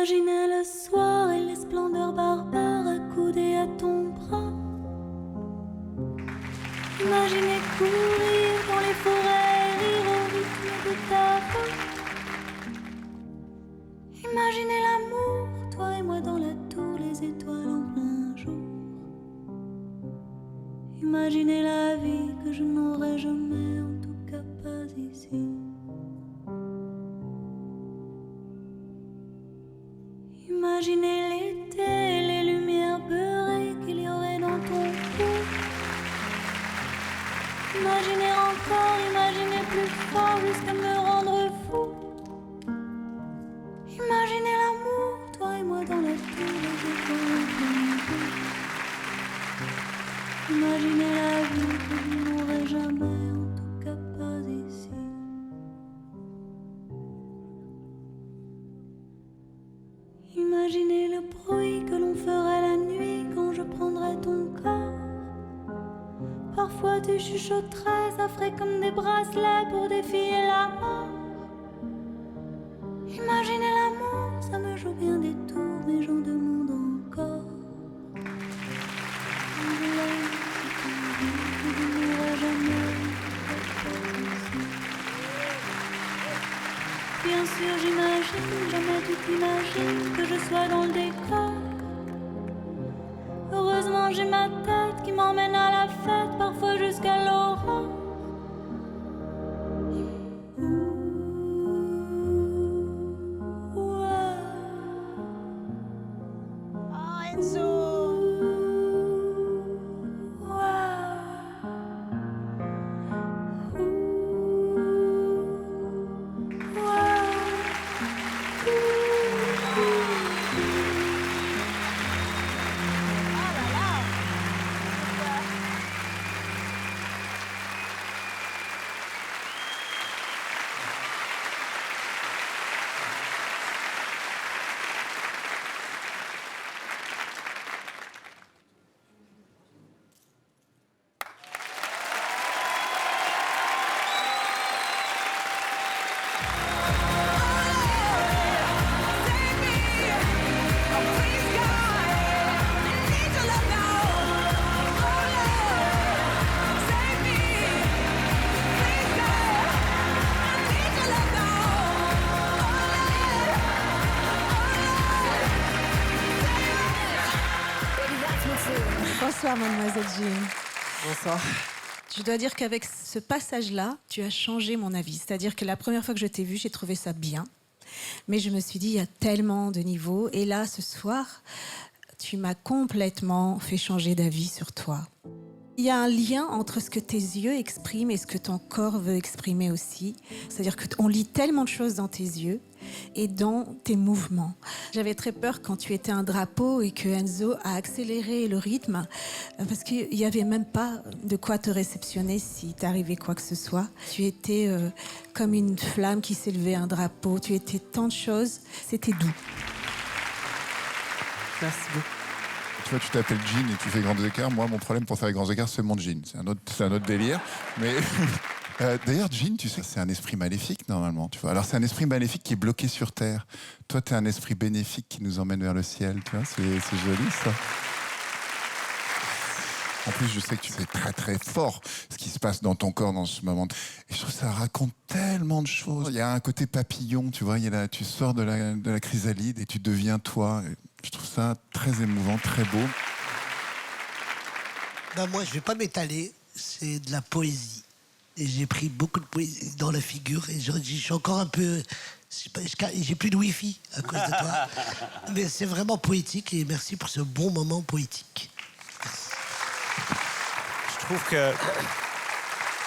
Imaginez le soir et les splendeurs barbares accoudées à ton bras. Imaginez courir dans les forêts, rire au rythme de ta voix. Imaginez l'amour, toi et moi dans la tour, les étoiles en plein jour. Imaginez la vie que je n'aurai jamais, en tout cas pas ici. Imaginez l'été, les lumières beurrées qu'il y aurait dans ton cou. Imaginez encore, imaginez plus fort jusqu'à me rendre fou. Imaginez l'amour, toi et moi dans la tour, les étoiles en plein jour. Imaginez la vie que je n'aurai jamais, en tout cas pas ici. Imaginez le bruit que l'on ferait la nuit quand je prendrais ton corps. Parfois tu chuchoterais, ça ferait comme des bracelets pour défier la mort. Imaginez l'amour, ça me joue bien des tours, mais j'en demande encore. Je l'aime, je n'aurai jamais. Bien sûr j'imagine, jamais tu t'imagines que je sois dans le décor. Heureusement j'ai ma tête qui m'emmène à la fête, parfois jusqu'à l'aurore. Oh Enzo! Bonsoir, mademoiselle Jean. Bonsoir. Je dois dire qu'avec ce passage-là, tu as changé mon avis. C'est-à-dire que la première fois que je t'ai vue, j'ai trouvé ça bien. Mais je me suis dit, il y a tellement de niveaux. Et là, ce soir, tu m'as complètement fait changer d'avis sur toi. Il y a un lien entre ce que tes yeux expriment et ce que ton corps veut exprimer aussi. C'est-à-dire qu'on lit tellement de choses dans tes yeux et dans tes mouvements. J'avais très peur quand tu étais un drapeau et que Enzo a accéléré le rythme parce qu'il n'y avait même pas de quoi te réceptionner si t'arrivait quoi que ce soit. Tu étais comme une flamme qui s'élevait, un drapeau. Tu étais tant de choses. C'était doux. Merci beaucoup. Tu vois, tu t'appelles Jean et tu fais grands écarts. Moi, mon problème pour faire les grands écarts, c'est mon jean. C'est un autre délire. Mais d'ailleurs, Jean, tu sais, c'est un esprit maléfique, normalement. Tu vois. Alors, c'est un esprit maléfique qui est bloqué sur Terre. Toi, tu es un esprit bénéfique qui nous emmène vers le ciel. Tu vois, c'est joli, ça. En plus, je sais que tu sais très, très fort ce qui se passe dans ton corps dans ce moment. Et je trouve que ça raconte tellement de choses. Il y a un côté papillon, tu vois. Tu sors de la chrysalide et tu deviens toi. Et je trouve ça très émouvant, très beau. Ben moi, je vais pas m'étaler. C'est de la poésie. Et j'ai pris beaucoup de poésie dans la figure. Et je suis encore un peu... J'ai plus de wifi à cause de toi. Mais c'est vraiment poétique. Et merci pour ce bon moment poétique. Je trouve que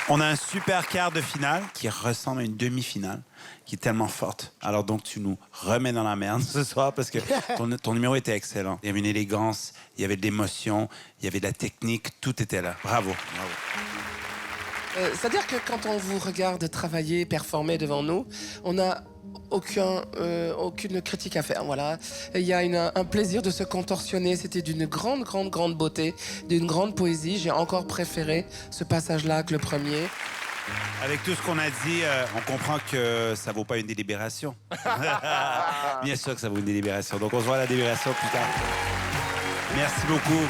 on a un super quart de finale qui ressemble à une demi-finale, qui est tellement forte. Alors donc tu nous remets dans la merde ce soir parce que ton numéro était excellent. Il y avait une élégance, il y avait de l'émotion, il y avait de la technique, tout était là. Bravo, bravo. C'est-à-dire que quand on vous regarde travailler, performer devant nous, on n'a aucune critique à faire. Voilà. Il y a un plaisir de se contorsionner. C'était d'une grande beauté, d'une grande poésie. J'ai encore préféré ce passage-là que le premier. Avec tout ce qu'on a dit, on comprend que ça vaut pas une délibération. Bien sûr que ça vaut une délibération. Donc on se voit à la délibération plus tard. Merci beaucoup.